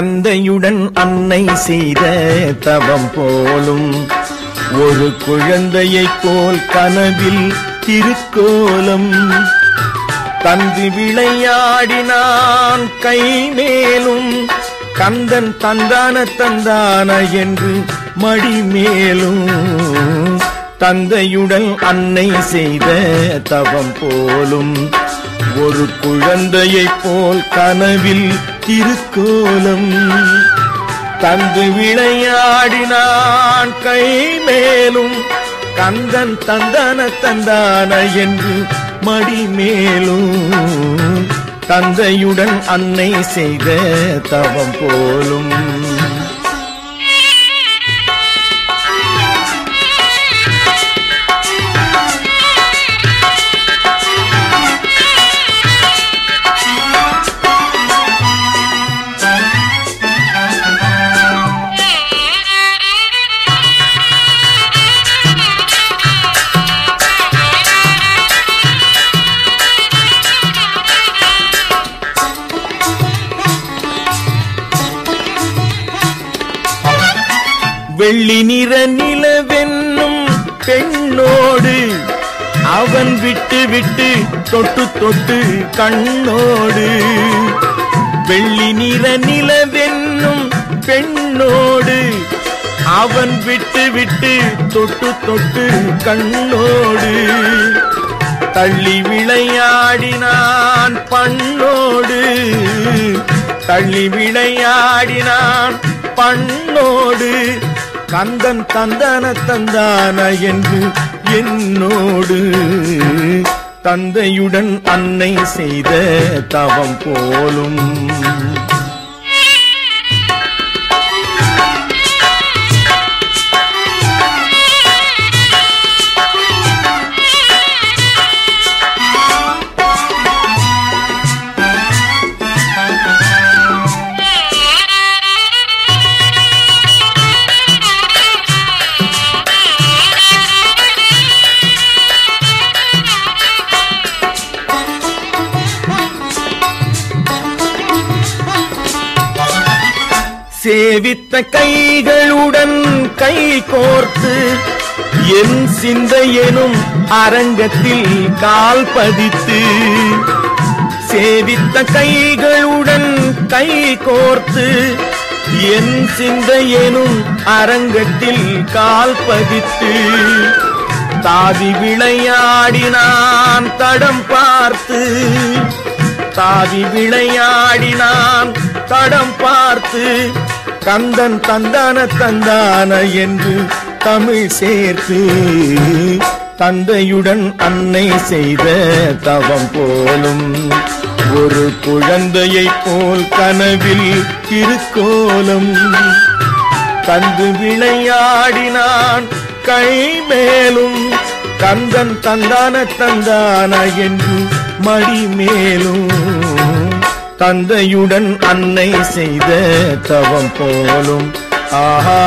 தந்தையுடன் அன்னை செய்த தவம் போலும் ஒரு குழந்தையைப் போல் கனவில் திருக்கோலம் தந்து விளையாடினான் கை மேலும் கந்தன் தந்தான தந்தான என்று மடி மேலும் தந்தையுடன் அன்னை செய்த தவம் போலும் ஒரு குழந்தையைப் போல் கனவில் திருக்கோலம் தந்து விளையாடினான் கை மேலும் கந்தன் தந்தான தந்தான என்று மடி மேலும் தந்தையுடன் அன்னை செய்த தவம் போலும் வெள்ளி நிற நிலவென்னும் பெண்ணோடு அவன் விட்டு விட்டு தொட்டு தொட்டு கண்ணோடு வெள்ளி நிற நிலவென்னும் பெண்ணோடு அவன் விட்டு விட்டு தொட்டு தொட்டு கண்ணோடு தள்ளி விளையாடினான் பண்ணோடு தள்ளி விளையாடினான் பண்ணோடு கந்தன் தந்தான தந்தான என்று என்னோடு தந்தையுடன் அன்னை செய்த தவம் போலும் சேவித்த கைகளுடன் கை கோர்த்து என் சிந்தையெனும் அரங்கத்தில் கால் பதித்து சேவித்த கைகளுடன் கை கோர்த்து என் சிந்தையெனும் அரங்கத்தில் கால் பதித்து தாவி விளையாடினான் தடம் பார்த்து தாவி விளையாடினான் தடம் பார்த்து கந்தன் தந்தான தந்தான என்று தமிழ் சேர்த்து தந்தையுடன் அன்னை செய்த தவம் போலும் ஒரு குழந்தையைப் போல் கனவில் திருக்கோலம் தந்து விளையாடினான் கை மேலும் கந்தன் தந்தான தந்தான என்று மடி மேலும் தந்தையுடன் அன்னை செய்த தவம் போலும் ஆஹா